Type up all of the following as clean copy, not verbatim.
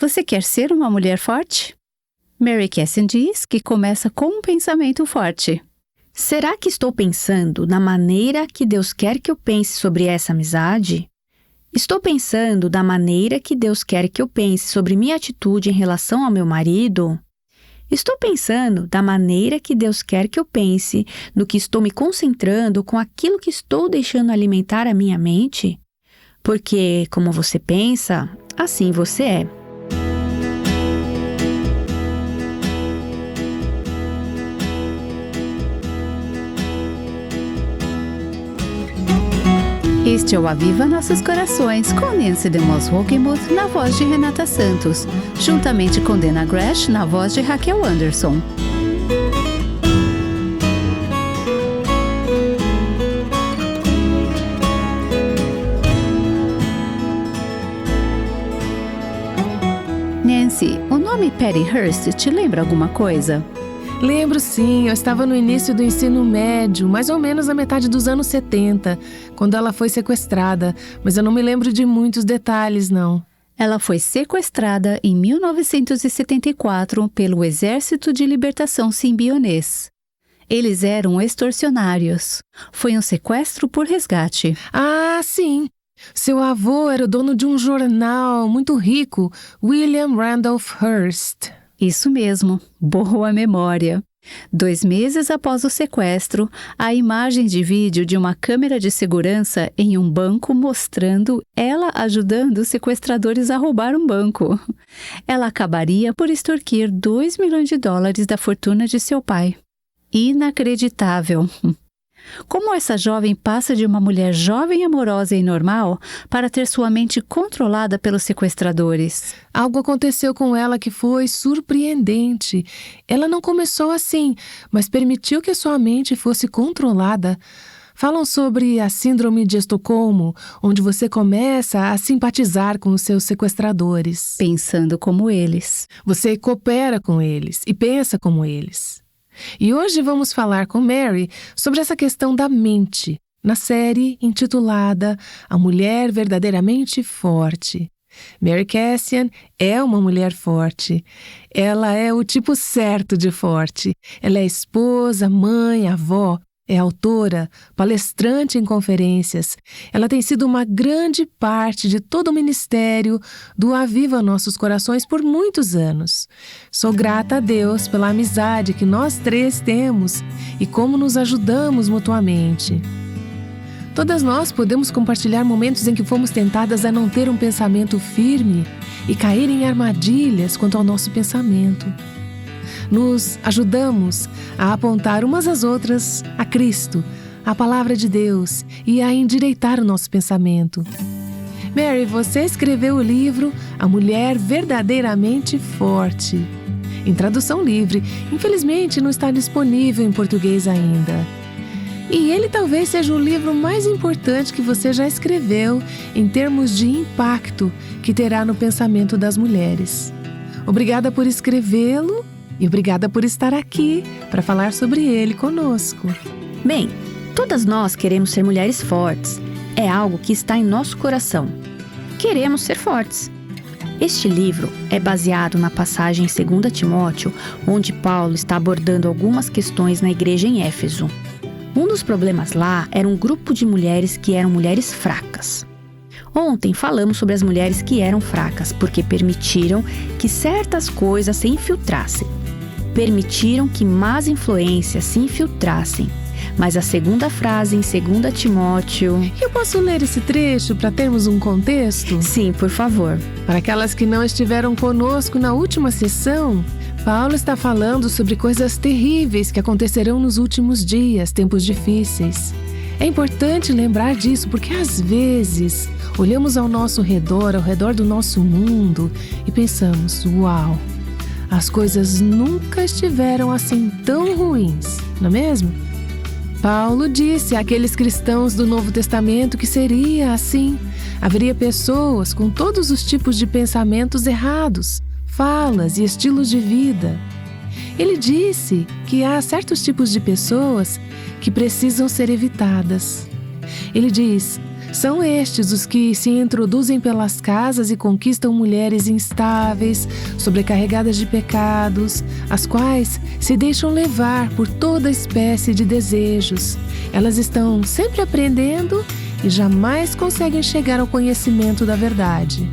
Você quer ser uma mulher forte? Mary Cassin diz que começa com um pensamento forte. Será que estou pensando na maneira que Deus quer que eu pense sobre essa amizade? Estou pensando da maneira que Deus quer que eu pense sobre minha atitude em relação ao meu marido? Estou pensando da maneira que Deus quer que eu pense no que estou me concentrando com aquilo que estou deixando alimentar a minha mente? Porque, como você pensa, assim você é. Este é o Aviva Nossos Corações, com Nancy DeMoss Wolgemuth na voz de Renata Santos, juntamente com Dana Gresh na voz de Raquel Anderson. Nancy, o nome Patty Hearst te lembra alguma coisa? Lembro sim, eu estava no início do ensino médio, mais ou menos na metade dos anos 70, quando ela foi sequestrada, mas eu não me lembro de muitos detalhes, não. Ela foi sequestrada em 1974 pelo Exército de Libertação Simbionês. Eles eram extorsionários. Foi um sequestro por resgate. Ah, sim! Seu avô era o dono de um jornal muito rico, William Randolph Hearst. Isso mesmo, boa memória. 2 meses após o sequestro, há imagens de vídeo de uma câmera de segurança em um banco mostrando ela ajudando os sequestradores a roubar um banco. Ela acabaria por extorquir $2 milhões da fortuna de seu pai. Inacreditável! Como essa jovem passa de uma mulher jovem, amorosa e normal para ter sua mente controlada pelos sequestradores? Algo aconteceu com ela que foi surpreendente. Ela não começou assim, mas permitiu que sua mente fosse controlada. Falam sobre a síndrome de Estocolmo, onde você começa a simpatizar com os seus sequestradores. Pensando como eles. Você coopera com eles e pensa como eles. E hoje vamos falar com Mary sobre essa questão da mente, na série intitulada A Mulher Verdadeiramente Forte. Mary Cassin é uma mulher forte. Ela é o tipo certo de forte. Ela é esposa, mãe, avó. É autora, palestrante em conferências. Ela tem sido uma grande parte de todo o ministério do Aviva Nossos Corações por muitos anos. Sou grata a Deus pela amizade que nós 3 temos e como nos ajudamos mutuamente. Todas nós podemos compartilhar momentos em que fomos tentadas a não ter um pensamento firme e cair em armadilhas quanto ao nosso pensamento. Nos ajudamos a apontar umas às outras a Cristo, a Palavra de Deus e a endireitar o nosso pensamento. Mary, você escreveu o livro A Mulher Verdadeiramente Forte, em tradução livre. Infelizmente não está disponível em português ainda. E ele talvez seja o livro mais importante que você já escreveu em termos de impacto que terá no pensamento das mulheres. Obrigada por escrevê-lo. E obrigada por estar aqui para falar sobre ele conosco. Bem, todas nós queremos ser mulheres fortes. É algo que está em nosso coração. Queremos ser fortes. Este livro é baseado na passagem em 2 Timóteo, onde Paulo está abordando algumas questões na igreja em Éfeso. Um dos problemas lá era um grupo de mulheres que eram mulheres fracas. Ontem falamos sobre as mulheres que eram fracas porque permitiram que certas coisas se infiltrassem. Permitiram que más influências se infiltrassem. Mas a segunda frase em 2 Timóteo... Eu posso ler esse trecho para termos um contexto? Sim, por favor. Para aquelas que não estiveram conosco na última sessão, Paulo está falando sobre coisas terríveis que acontecerão nos últimos dias, tempos difíceis. É importante lembrar disso porque às vezes olhamos ao nosso redor, ao redor do nosso mundo e pensamos, uau, as coisas nunca estiveram assim tão ruins, não é mesmo? Paulo disse àqueles cristãos do Novo Testamento que seria assim. Haveria pessoas com todos os tipos de pensamentos errados, falas e estilos de vida. Ele disse que há certos tipos de pessoas que precisam ser evitadas. Ele diz, São estes os que se introduzem pelas casas e conquistam mulheres instáveis, sobrecarregadas de pecados, as quais se deixam levar por toda espécie de desejos. Elas estão sempre aprendendo e jamais conseguem chegar ao conhecimento da verdade.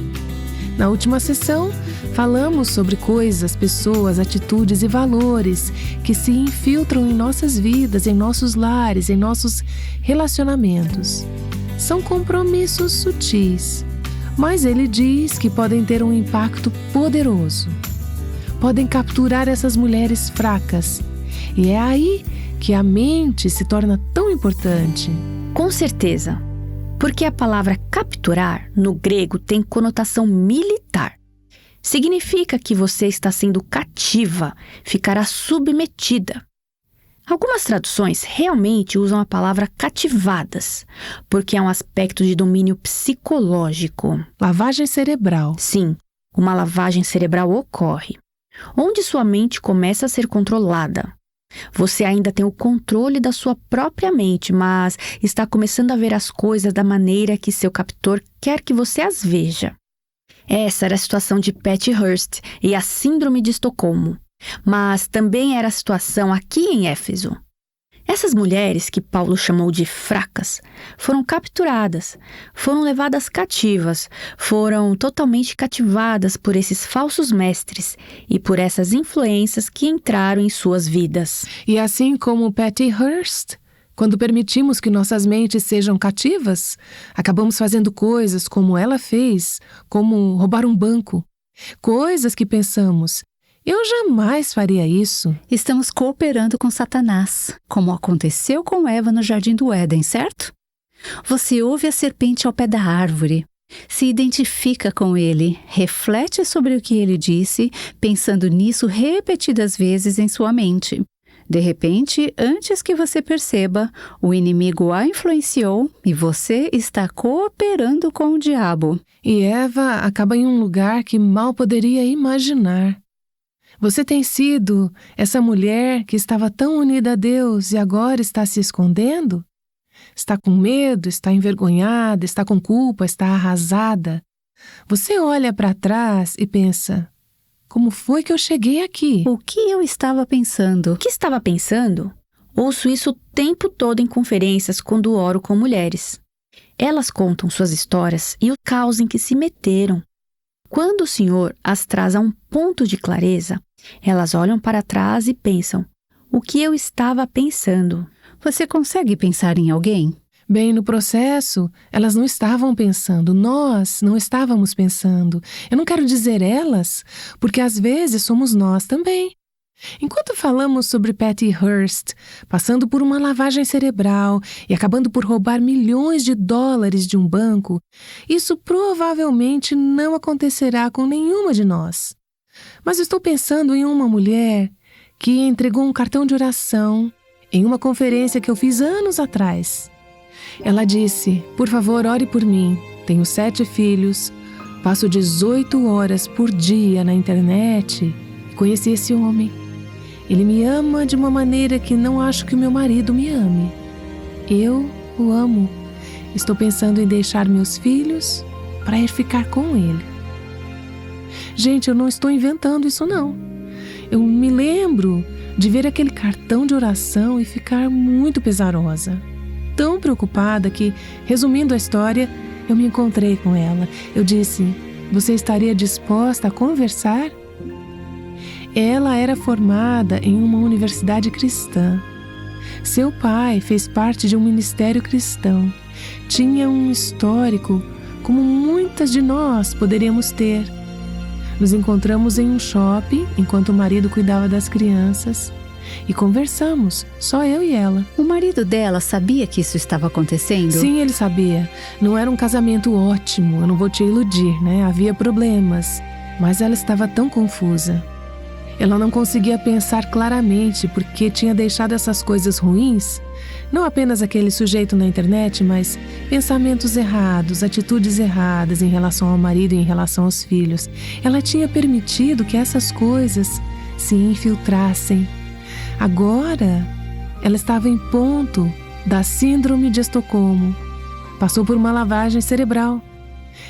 Na última sessão, falamos sobre coisas, pessoas, atitudes e valores que se infiltram em nossas vidas, em nossos lares, em nossos relacionamentos. São compromissos sutis, mas ele diz que podem ter um impacto poderoso. Podem capturar essas mulheres fracas. E é aí que a mente se torna tão importante. Com certeza, porque a palavra capturar, no grego, tem conotação militar. Significa que você está sendo cativa, ficará submetida. Algumas traduções realmente usam a palavra cativadas, porque é um aspecto de domínio psicológico. Lavagem cerebral. Sim, uma lavagem cerebral ocorre, onde sua mente começa a ser controlada. Você ainda tem o controle da sua própria mente, mas está começando a ver as coisas da maneira que seu captor quer que você as veja. Essa era a situação de Patty Hearst e a Síndrome de Estocolmo. Mas também era a situação aqui em Éfeso. Essas mulheres, que Paulo chamou de fracas, foram capturadas, foram levadas cativas, foram totalmente cativadas por esses falsos mestres e por essas influências que entraram em suas vidas. E assim como Patty Hearst, quando permitimos que nossas mentes sejam cativas, acabamos fazendo coisas como ela fez, como roubar um banco. Coisas que pensamos, eu jamais faria isso. Estamos cooperando com Satanás, como aconteceu com Eva no Jardim do Éden, certo? Você ouve a serpente ao pé da árvore, se identifica com ele, reflete sobre o que ele disse, pensando nisso repetidas vezes em sua mente. De repente, antes que você perceba, o inimigo a influenciou e você está cooperando com o diabo. E Eva acaba em um lugar que mal poderia imaginar. Você tem sido essa mulher que estava tão unida a Deus e agora está se escondendo? Está com medo, está envergonhada, está com culpa, está arrasada. Você olha para trás e pensa, como foi que eu cheguei aqui? O que eu estava pensando? O que estava pensando? Ouço isso o tempo todo em conferências quando oro com mulheres. Elas contam suas histórias e o caos em que se meteram. Quando o Senhor as traz a um ponto de clareza, elas olham para trás e pensam, o que eu estava pensando? Você consegue pensar em alguém? Bem, no processo, elas não estavam pensando, nós não estávamos pensando. Eu não quero dizer elas, porque às vezes somos nós também. Enquanto falamos sobre Patty Hearst, passando por uma lavagem cerebral e acabando por roubar milhões de dólares de um banco, isso provavelmente não acontecerá com nenhuma de nós. Mas estou pensando em uma mulher que entregou um cartão de oração em uma conferência que eu fiz anos atrás. Ela disse, por favor, ore por mim. Tenho 7 filhos, passo 18 horas por dia na internet e conheci esse homem. Ele me ama de uma maneira que não acho que o meu marido me ame. Eu o amo. Estou pensando em deixar meus filhos para ir ficar com ele. Gente, eu não estou inventando isso não. Eu me lembro de ver aquele cartão de oração e ficar muito pesarosa. Tão preocupada que, resumindo a história, eu me encontrei com ela. Eu disse, você estaria disposta a conversar? Ela era formada em uma universidade cristã. Seu pai fez parte de um ministério cristão. Tinha um histórico como muitas de nós poderíamos ter. Nos encontramos em um shopping enquanto o marido cuidava das crianças e conversamos, só eu e ela. O marido dela sabia que isso estava acontecendo? Sim, ele sabia. Não era um casamento ótimo, eu não vou te iludir, né? Havia problemas, mas ela estava tão confusa. Ela não conseguia pensar claramente porque tinha deixado essas coisas ruins, não apenas aquele sujeito na internet, mas pensamentos errados, atitudes erradas em relação ao marido e em relação aos filhos. Ela tinha permitido que essas coisas se infiltrassem. Agora, ela estava em ponto da Síndrome de Estocolmo. Passou por uma lavagem cerebral.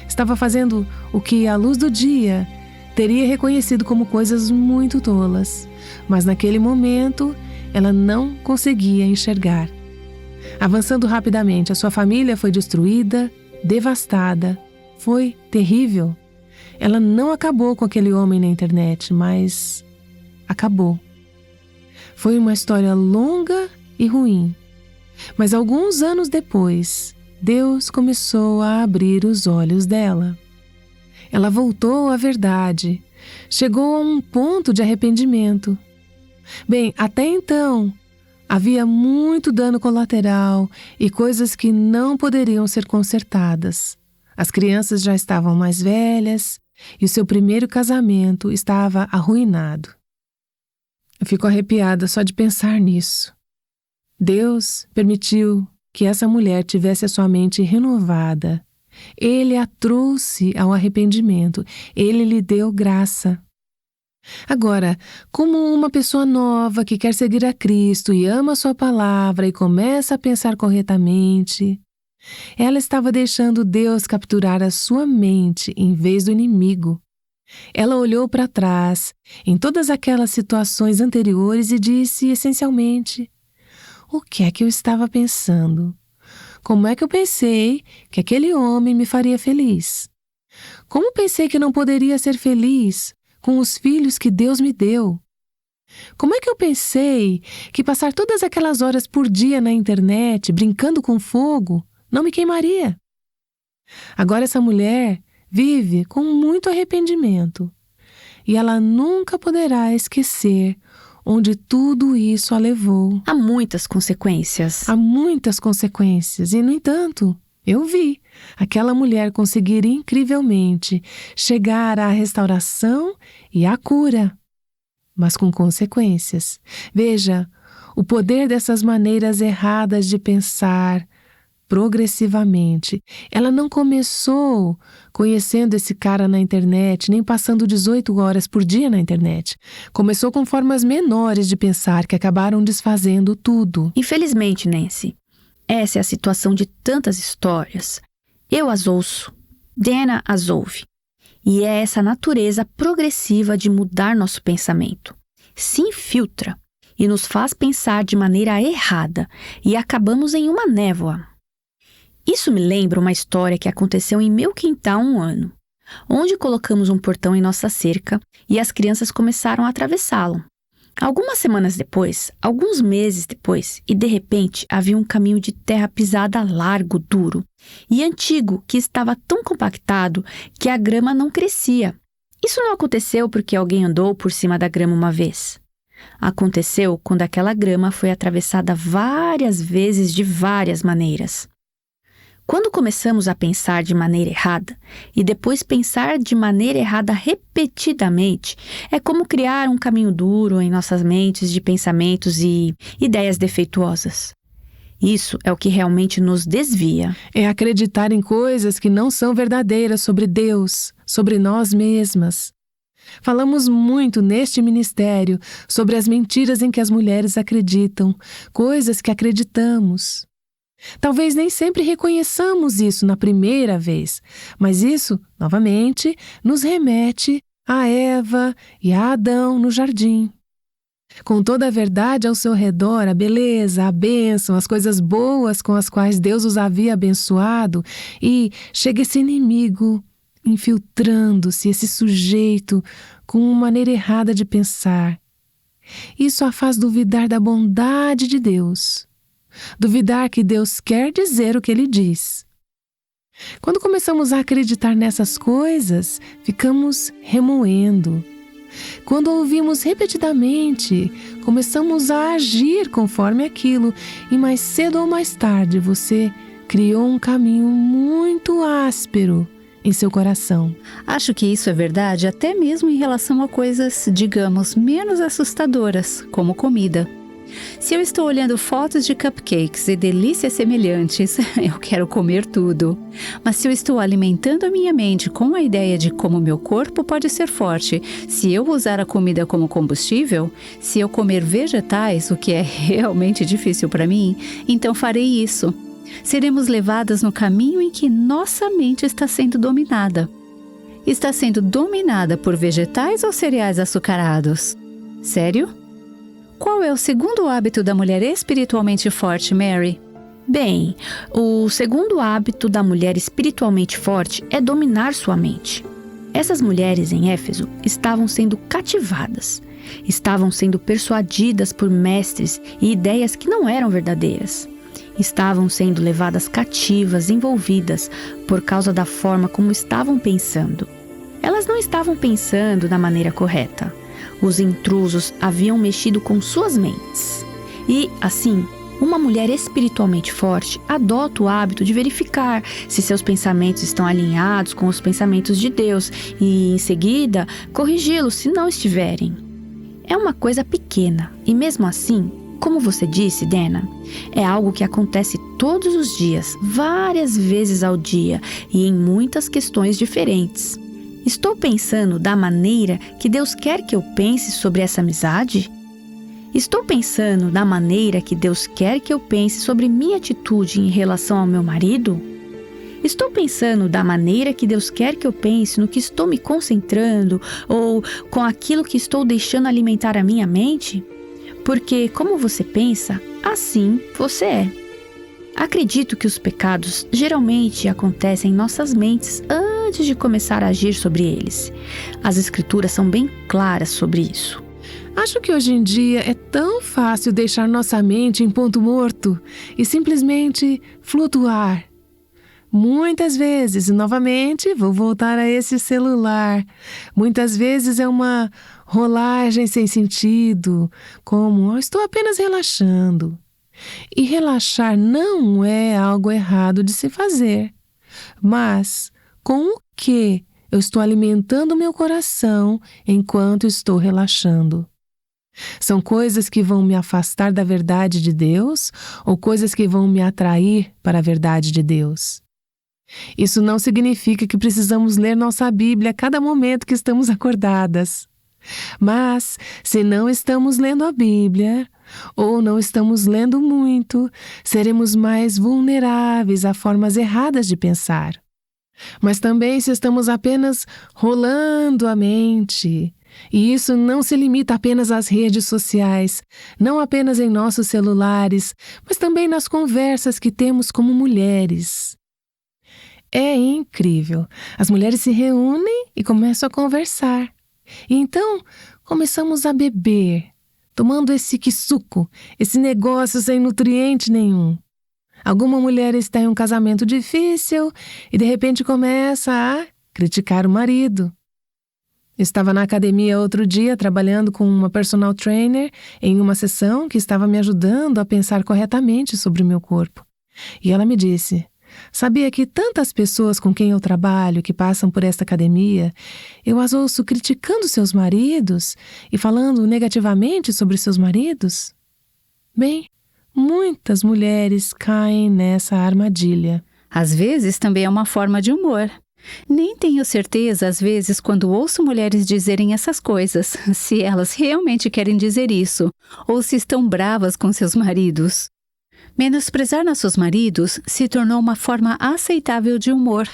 Estava fazendo o que, à luz do dia, teria reconhecido como coisas muito tolas. Mas naquele momento, ela não conseguia enxergar. Avançando rapidamente, a sua família foi destruída, devastada. Foi terrível. Ela não acabou com aquele homem na internet, mas acabou. Foi uma história longa e ruim. Mas alguns anos depois, Deus começou a abrir os olhos dela. Ela voltou à verdade, chegou a um ponto de arrependimento. Bem, até então, havia muito dano colateral e coisas que não poderiam ser consertadas. As crianças já estavam mais velhas e o seu primeiro casamento estava arruinado. Eu fico arrepiada só de pensar nisso. Deus permitiu que essa mulher tivesse a sua mente renovada. Ele a trouxe ao arrependimento. Ele lhe deu graça. Agora, como uma pessoa nova que quer seguir a Cristo e ama a sua palavra e começa a pensar corretamente, ela estava deixando Deus capturar a sua mente em vez do inimigo. Ela olhou para trás, em todas aquelas situações anteriores e disse, essencialmente, o que é que eu estava pensando? Como é que eu pensei que aquele homem me faria feliz? Como pensei que não poderia ser feliz com os filhos que Deus me deu? Como é que eu pensei que passar todas aquelas horas por dia na internet, brincando com fogo, não me queimaria? Agora essa mulher vive com muito arrependimento e ela nunca poderá esquecer onde tudo isso a levou. Há muitas consequências. Há muitas consequências e, no entanto, eu vi aquela mulher conseguir incrivelmente chegar à restauração e à cura, mas com consequências. Veja, o poder dessas maneiras erradas de pensar progressivamente. Ela não começou conhecendo esse cara na internet, nem passando 18 horas por dia na internet. Começou com formas menores de pensar que acabaram desfazendo tudo. Infelizmente, Nancy, essa é a situação de tantas histórias. Eu as ouço, Dana as ouve. E é essa natureza progressiva de mudar nosso pensamento. Se infiltra e nos faz pensar de maneira errada e acabamos em uma névoa. Isso me lembra uma história que aconteceu em meu quintal há um ano, onde colocamos um portão em nossa cerca e as crianças começaram a atravessá-lo. Algumas semanas depois, alguns meses depois, e de repente havia um caminho de terra pisada largo, duro e antigo que estava tão compactado que a grama não crescia. Isso não aconteceu porque alguém andou por cima da grama uma vez. Aconteceu quando aquela grama foi atravessada várias vezes de várias maneiras. Quando começamos a pensar de maneira errada e depois pensar de maneira errada repetidamente, é como criar um caminho duro em nossas mentes de pensamentos e ideias defeituosas. Isso é o que realmente nos desvia. É acreditar em coisas que não são verdadeiras sobre Deus, sobre nós mesmas. Falamos muito neste ministério sobre as mentiras em que as mulheres acreditam, coisas que acreditamos. Talvez nem sempre reconheçamos isso na primeira vez, mas isso, novamente, nos remete a Eva e a Adão no jardim. Com toda a verdade ao seu redor, a beleza, a bênção, as coisas boas com as quais Deus os havia abençoado, e chega esse inimigo infiltrando-se, esse sujeito com uma maneira errada de pensar. Isso a faz duvidar da bondade de Deus. Duvidar que Deus quer dizer o que Ele diz. Quando começamos a acreditar nessas coisas, ficamos remoendo. Quando ouvimos repetidamente, começamos a agir conforme aquilo e mais cedo ou mais tarde você criou um caminho muito áspero em seu coração. Acho que isso é verdade até mesmo em relação a coisas, digamos, menos assustadoras, como comida. Se eu estou olhando fotos de cupcakes e delícias semelhantes, eu quero comer tudo. Mas se eu estou alimentando a minha mente com a ideia de como meu corpo pode ser forte, se eu usar a comida como combustível, se eu comer vegetais, o que é realmente difícil para mim, então farei isso. seremos levadas no caminho em que nossa mente está sendo dominada. Está sendo dominada por vegetais ou cereais açucarados? Sério? Qual é o segundo hábito da mulher espiritualmente forte, Mary? Bem, o segundo hábito da mulher espiritualmente forte é dominar sua mente. Essas mulheres em Éfeso estavam sendo cativadas, estavam sendo persuadidas por mestres e ideias que não eram verdadeiras. Estavam sendo levadas cativas, envolvidas, por causa da forma como estavam pensando. Elas não estavam pensando da maneira correta. Os intrusos haviam mexido com suas mentes. E, assim, uma mulher espiritualmente forte adota o hábito de verificar se seus pensamentos estão alinhados com os pensamentos de Deus e, em seguida, corrigi-los se não estiverem. É uma coisa pequena e, mesmo assim, como você disse, Dana, é algo que acontece todos os dias, várias vezes ao dia e em muitas questões diferentes. Estou pensando da maneira que Deus quer que eu pense sobre essa amizade? Estou pensando da maneira que Deus quer que eu pense sobre minha atitude em relação ao meu marido? Estou pensando da maneira que Deus quer que eu pense no que estou me concentrando ou com aquilo que estou deixando alimentar a minha mente? Porque, como você pensa, assim você é. Acredito que os pecados geralmente acontecem em nossas mentes antes de começar a agir sobre eles. As escrituras são bem claras sobre isso. Acho que hoje em dia é tão fácil deixar nossa mente em ponto morto e simplesmente flutuar. Muitas vezes, e novamente, vou voltar a esse celular. Muitas vezes é uma rolagem sem sentido, como eu estou apenas relaxando. E relaxar não é algo errado de se fazer. Mas com o que eu estou alimentando meu coração enquanto estou relaxando? São coisas que vão me afastar da verdade de Deus ou coisas que vão me atrair para a verdade de Deus? Isso não significa que precisamos ler nossa Bíblia a cada momento que estamos acordadas. Mas, se não estamos lendo a Bíblia, ou não estamos lendo muito, seremos mais vulneráveis a formas erradas de pensar. Mas também se estamos apenas rolando a mente, e isso não se limita apenas às redes sociais, não apenas em nossos celulares, mas também nas conversas que temos como mulheres. É incrível. As mulheres se reúnem e começam a conversar. E então, começamos a beber, tomando esse suco, esse negócio sem nutriente nenhum. Alguma mulher está em um casamento difícil e de repente começa a criticar o marido. Estava na academia outro dia trabalhando com uma personal trainer em uma sessão que estava me ajudando a pensar corretamente sobre o meu corpo. E ela me disse: sabia que tantas pessoas com quem eu trabalho que passam por esta academia, eu as ouço criticando seus maridos e falando negativamente sobre seus maridos? Bem, muitas mulheres caem nessa armadilha. Às vezes também é uma forma de humor. Nem tenho certeza, às vezes, quando ouço mulheres dizerem essas coisas, se elas realmente querem dizer isso, ou se estão bravas com seus maridos. Menosprezar nossos maridos se tornou uma forma aceitável de humor.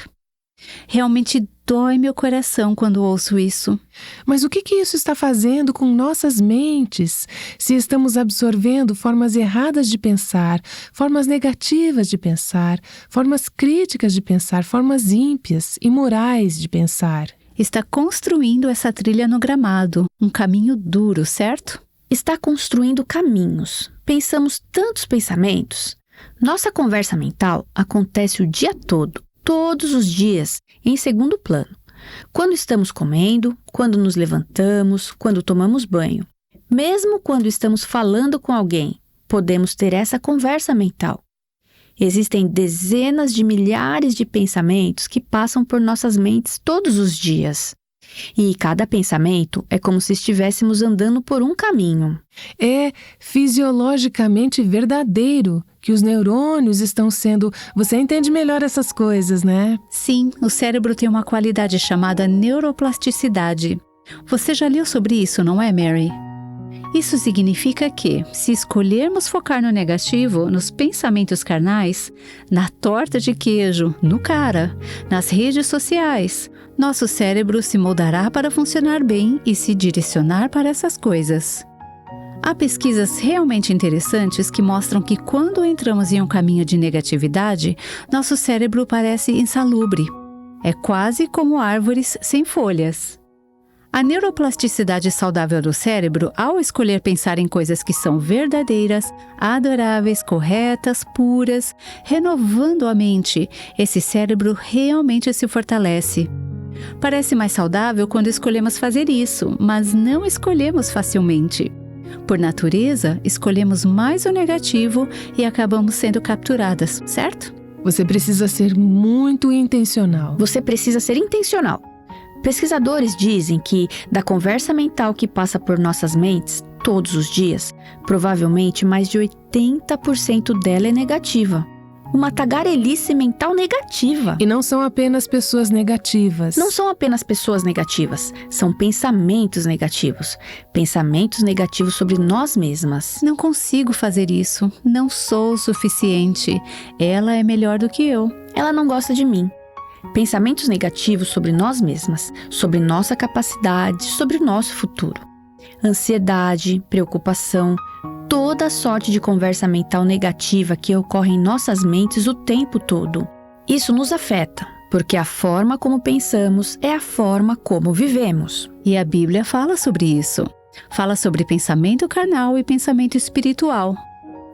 Realmente dói meu coração quando ouço isso. Mas o que isso está fazendo com nossas mentes, se estamos absorvendo formas erradas de pensar, formas negativas de pensar, formas críticas de pensar, formas ímpias, imorais de pensar? Está construindo essa trilha no gramado, um caminho duro, certo? Está construindo caminhos. Pensamos tantos pensamentos. Nossa conversa mental acontece o dia todo, todos os dias, em segundo plano. Quando estamos comendo, quando nos levantamos, quando tomamos banho. Mesmo quando estamos falando com alguém, podemos ter essa conversa mental. Existem dezenas de milhares de pensamentos que passam por nossas mentes todos os dias. E cada pensamento é como se estivéssemos andando por um caminho. É fisiologicamente verdadeiro que os neurônios estão sendo... Você entende melhor essas coisas, né? Sim, o cérebro tem uma qualidade chamada neuroplasticidade. Você já leu sobre isso, não é, Mary? Isso significa que, se escolhermos focar no negativo, nos pensamentos carnais, na torta de queijo, no cara, nas redes sociais, nosso cérebro se moldará para funcionar bem e se direcionar para essas coisas. Há pesquisas realmente interessantes que mostram que quando entramos em um caminho de negatividade, nosso cérebro parece insalubre. É quase como árvores sem folhas. A neuroplasticidade saudável do cérebro, ao escolher pensar em coisas que são verdadeiras, adoráveis, corretas, puras, renovando a mente, esse cérebro realmente se fortalece. Parece mais saudável quando escolhemos fazer isso, mas não escolhemos facilmente. Por natureza, escolhemos mais o negativo e acabamos sendo capturadas, certo? Você precisa ser muito intencional. Você precisa ser intencional. Pesquisadores dizem que, da conversa mental que passa por nossas mentes todos os dias, provavelmente mais de 80% dela é negativa. Uma tagarelice mental negativa. E não são apenas pessoas negativas. Não são apenas pessoas negativas, são pensamentos negativos. Pensamentos negativos sobre nós mesmas. Não consigo fazer isso, não sou o suficiente. Ela é melhor do que eu. Ela não gosta de mim. Pensamentos negativos sobre nós mesmas, sobre nossa capacidade, sobre o nosso futuro. Ansiedade, preocupação, toda sorte de conversa mental negativa que ocorre em nossas mentes o tempo todo. Isso nos afeta, porque a forma como pensamos é a forma como vivemos. E a Bíblia fala sobre isso. Fala sobre pensamento carnal e pensamento espiritual.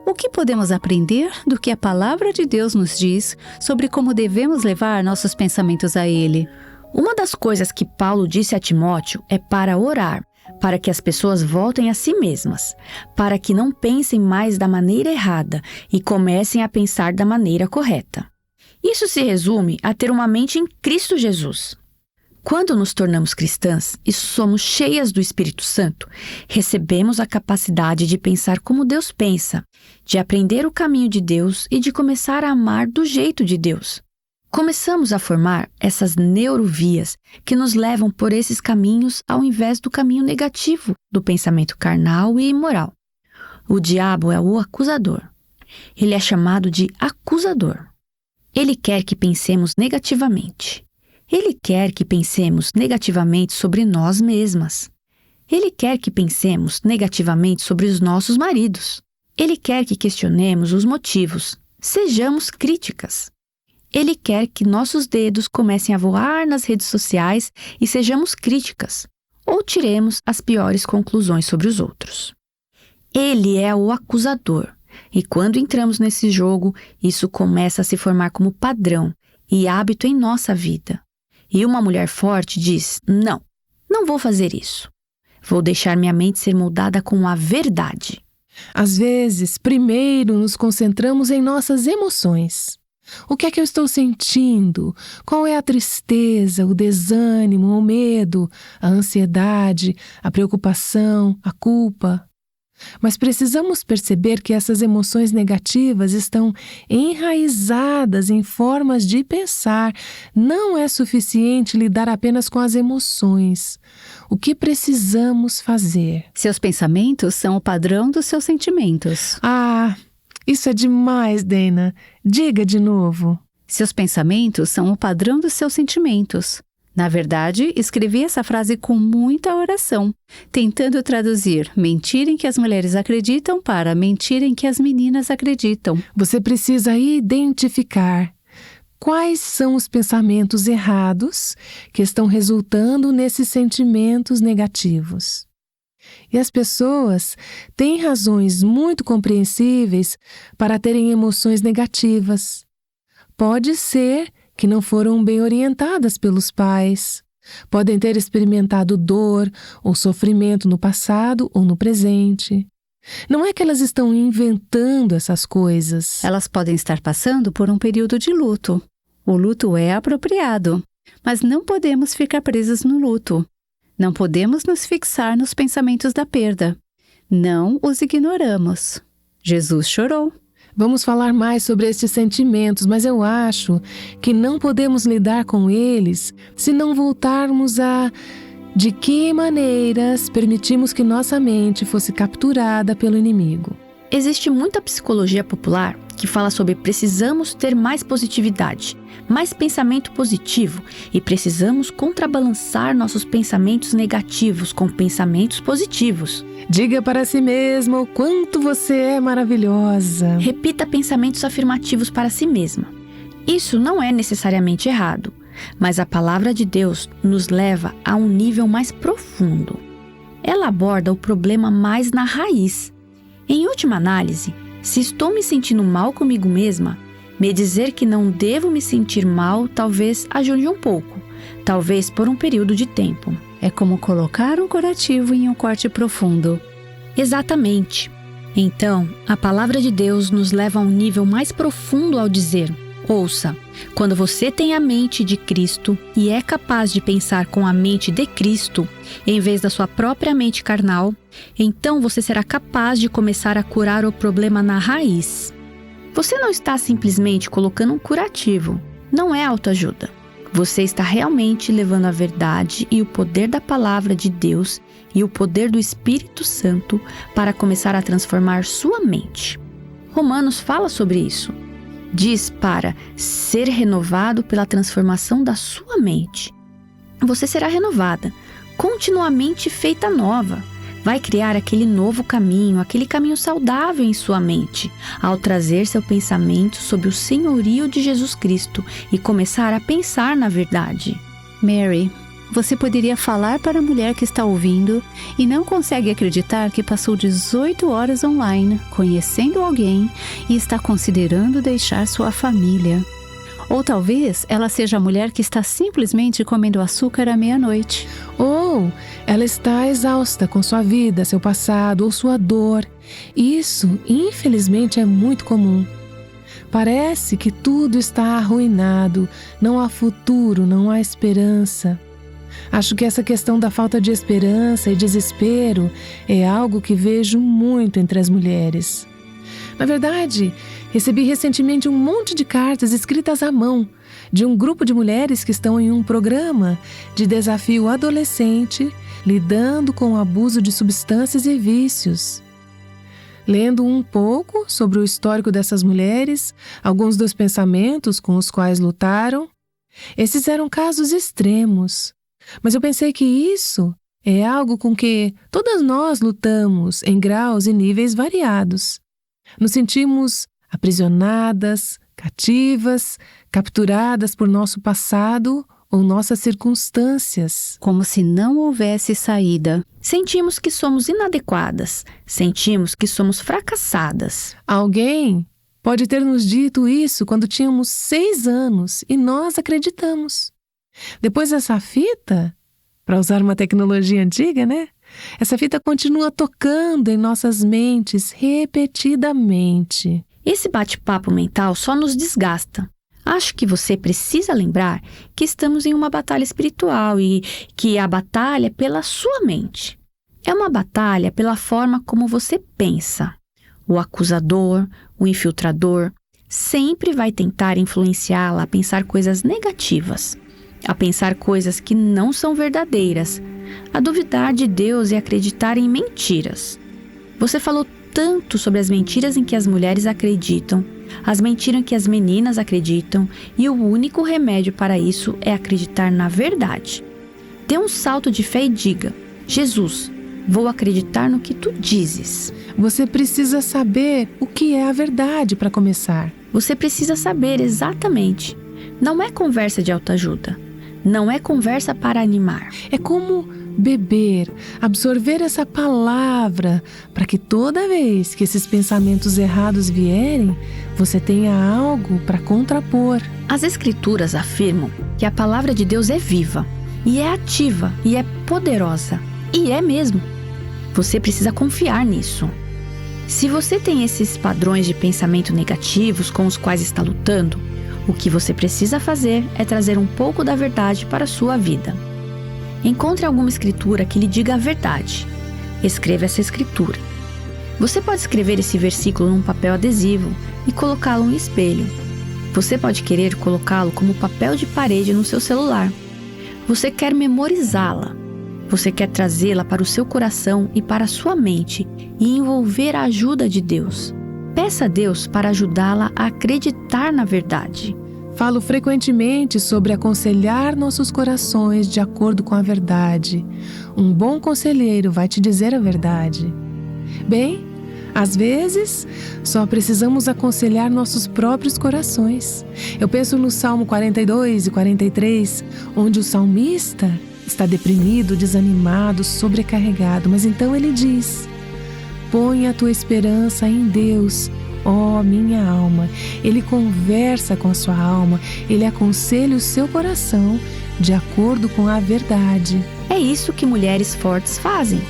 O que podemos aprender do que a palavra de Deus nos diz sobre como devemos levar nossos pensamentos a Ele? Uma das coisas que Paulo disse a Timóteo é para orar, para que as pessoas voltem a si mesmas, para que não pensem mais da maneira errada e comecem a pensar da maneira correta. Isso se resume a ter uma mente em Cristo Jesus. Quando nos tornamos cristãs e somos cheias do Espírito Santo, recebemos a capacidade de pensar como Deus pensa, de aprender o caminho de Deus e de começar a amar do jeito de Deus. Começamos a formar essas neurovias que nos levam por esses caminhos ao invés do caminho negativo do pensamento carnal e imoral. O diabo é o acusador. Ele é chamado de acusador. Ele quer que pensemos negativamente. Ele quer que pensemos negativamente sobre nós mesmas. Ele quer que pensemos negativamente sobre os nossos maridos. Ele quer que questionemos os motivos, sejamos críticas. Ele quer que nossos dedos comecem a voar nas redes sociais e sejamos críticas, ou tiremos as piores conclusões sobre os outros. Ele é o acusador, e quando entramos nesse jogo, isso começa a se formar como padrão e hábito em nossa vida. E uma mulher forte diz, não vou fazer isso. Vou deixar minha mente ser moldada com a verdade. Às vezes, primeiro nos concentramos em nossas emoções. O que é que eu estou sentindo? Qual é a tristeza, o desânimo, o medo, a ansiedade, a preocupação, a culpa? Mas precisamos perceber que essas emoções negativas estão enraizadas em formas de pensar. Não é suficiente lidar apenas com as emoções. O que precisamos fazer? Seus pensamentos são o padrão dos seus sentimentos. Isso é demais, Dana. Diga de novo. Seus pensamentos são o padrão dos seus sentimentos. Na verdade, escrevi essa frase com muita oração, tentando traduzir mentira em que as mulheres acreditam para mentira em que as meninas acreditam. Você precisa identificar quais são os pensamentos errados que estão resultando nesses sentimentos negativos. E as pessoas têm razões muito compreensíveis para terem emoções negativas. Pode ser que não foram bem orientadas pelos pais. Podem ter experimentado dor ou sofrimento no passado ou no presente. Não é que elas estão inventando essas coisas. Elas podem estar passando por um período de luto. O luto é apropriado, mas não podemos ficar presas no luto. Não podemos nos fixar nos pensamentos da perda. Não os ignoramos. Jesus chorou. Vamos falar mais sobre estes sentimentos, mas eu acho que não podemos lidar com eles se não voltarmos a De que maneiras permitimos que nossa mente fosse capturada pelo inimigo? Existe muita psicologia popular que fala sobre precisamos ter mais positividade, mais pensamento positivo e precisamos contrabalançar nossos pensamentos negativos com pensamentos positivos. Diga para si mesma o quanto você é maravilhosa. Repita pensamentos afirmativos para si mesma. Isso não é necessariamente errado, mas a palavra de Deus nos leva a um nível mais profundo. Ela aborda o problema mais na raiz. Em última análise, se estou me sentindo mal comigo mesma, me dizer que não devo me sentir mal talvez ajude um pouco, talvez por um período de tempo. É como colocar um curativo em um corte profundo. Exatamente. Então, a palavra de Deus nos leva a um nível mais profundo ao dizer: ouça, quando você tem a mente de Cristo e é capaz de pensar com a mente de Cristo, em vez da sua própria mente carnal, então você será capaz de começar a curar o problema na raiz. Você não está simplesmente colocando um curativo, não é autoajuda. Você está realmente levando a verdade e o poder da palavra de Deus e o poder do Espírito Santo para começar a transformar sua mente. Romanos fala sobre isso. Diz para ser renovado pela transformação da sua mente. Você será renovada, continuamente feita nova. Vai criar aquele novo caminho, aquele caminho saudável em sua mente, ao trazer seu pensamento sobre o senhorio de Jesus Cristo e começar a pensar na verdade. Mary, você poderia falar para a mulher que está ouvindo e não consegue acreditar que passou 18 horas online, conhecendo alguém e está considerando deixar sua família. Ou talvez ela seja a mulher que está simplesmente comendo açúcar à meia-noite. Ou ela está exausta com sua vida, seu passado ou sua dor. Isso, infelizmente, é muito comum. Parece que tudo está arruinado, não há futuro, não há esperança. Acho que essa questão da falta de esperança e desespero é algo que vejo muito entre as mulheres. Na verdade, recebi recentemente um monte de cartas escritas à mão de um grupo de mulheres que estão em um programa de desafio adolescente lidando com o abuso de substâncias e vícios. Lendo um pouco sobre o histórico dessas mulheres, alguns dos pensamentos com os quais lutaram, esses eram casos extremos. Mas eu pensei que isso é algo com que todas nós lutamos em graus e níveis variados. Nos sentimos aprisionadas, cativas, capturadas por nosso passado ou nossas circunstâncias. Como se não houvesse saída. Sentimos que somos inadequadas, sentimos que somos fracassadas. Alguém pode ter nos dito isso quando tínhamos 6 anos e nós acreditamos. Depois dessa fita, para usar uma tecnologia antiga, né? Essa fita continua tocando em nossas mentes repetidamente. Esse bate-papo mental só nos desgasta. Acho que você precisa lembrar que estamos em uma batalha espiritual e que a batalha é pela sua mente. É uma batalha pela forma como você pensa. O acusador, o infiltrador, sempre vai tentar influenciá-la a pensar coisas negativas, a pensar coisas que não são verdadeiras, a duvidar de Deus e acreditar em mentiras. Você falou tanto sobre as mentiras em que as mulheres acreditam, as mentiras em que as meninas acreditam, e o único remédio para isso é acreditar na verdade. Dê um salto de fé e diga: Jesus, vou acreditar no que tu dizes. Você precisa saber o que é a verdade para começar. Você precisa saber exatamente. Não é conversa de autoajuda. Não é conversa para animar. É como beber, absorver essa palavra, para que toda vez que esses pensamentos errados vierem, você tenha algo para contrapor. As Escrituras afirmam que a palavra de Deus é viva, e é ativa, e é poderosa. E é mesmo. Você precisa confiar nisso. Se você tem esses padrões de pensamento negativos com os quais está lutando, o que você precisa fazer é trazer um pouco da verdade para a sua vida. Encontre alguma escritura que lhe diga a verdade. Escreva essa escritura. Você pode escrever esse versículo num papel adesivo e colocá-lo no espelho. Você pode querer colocá-lo como papel de parede no seu celular. Você quer memorizá-la. Você quer trazê-la para o seu coração e para a sua mente e envolver a ajuda de Deus. Peça a Deus para ajudá-la a acreditar na verdade. Falo frequentemente sobre aconselhar nossos corações de acordo com a verdade. Um bom conselheiro vai te dizer a verdade. Bem, às vezes, só precisamos aconselhar nossos próprios corações. Eu penso no Salmo 42 e 43, onde o salmista está deprimido, desanimado, sobrecarregado, mas então ele diz: põe a tua esperança em Deus, ó minha alma. Ele conversa com a sua alma, ele aconselha o seu coração de acordo com a verdade. É isso que mulheres fortes fazem.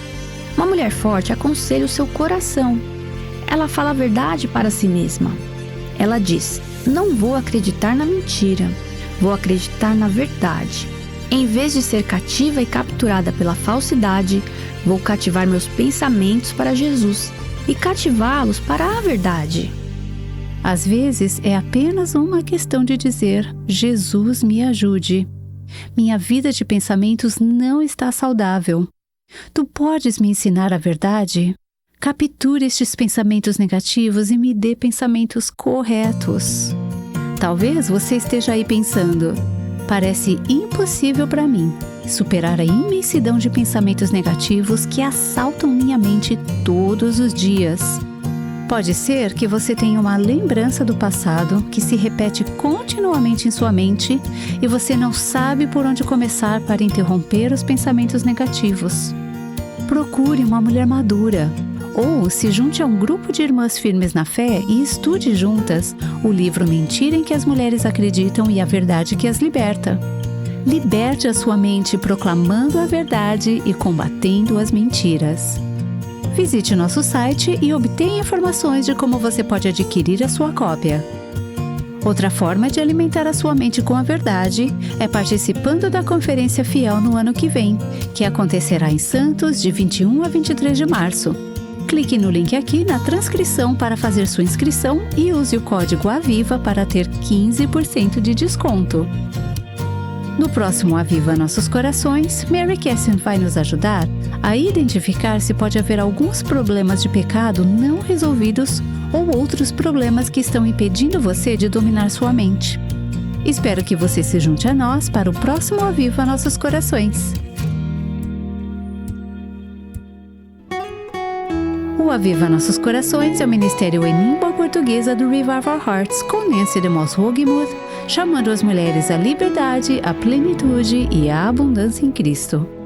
Uma mulher forte aconselha o seu coração. Ela fala a verdade para si mesma. Ela diz: não vou acreditar na mentira, vou acreditar na verdade. Em vez de ser cativa e capturada pela falsidade, vou cativar meus pensamentos para Jesus e cativá-los para a verdade. Às vezes é apenas uma questão de dizer: Jesus me ajude. Minha vida de pensamentos não está saudável. Tu podes me ensinar a verdade? Capture estes pensamentos negativos e me dê pensamentos corretos. Talvez você esteja aí pensando: parece impossível para mim superar a imensidão de pensamentos negativos que assaltam minha mente todos os dias. Pode ser que você tenha uma lembrança do passado que se repete continuamente em sua mente e você não sabe por onde começar para interromper os pensamentos negativos. Procure uma mulher madura ou se junte a um grupo de irmãs firmes na fé e estude juntas o livro Mentira em que as Mulheres Acreditam e a Verdade que as Liberta. Liberte a sua mente proclamando a verdade e combatendo as mentiras. Visite nosso site e obtenha informações de como você pode adquirir a sua cópia. Outra forma de alimentar a sua mente com a verdade é participando da Conferência Fiel no ano que vem, que acontecerá em Santos de 21 a 23 de março. Clique no link aqui na transcrição para fazer sua inscrição e use o código AVIVA para ter 15% de desconto. No próximo Aviva Nossos Corações, Mary Cassin vai nos ajudar a identificar se pode haver alguns problemas de pecado não resolvidos ou outros problemas que estão impedindo você de dominar sua mente. Espero que você se junte a nós para o próximo Aviva Nossos Corações. O Aviva Nossos Corações é o ministério em língua portuguesa do Revive Our Hearts com Nancy DeMoss Wogemuth, chamando as mulheres à liberdade, à plenitude e à abundância em Cristo.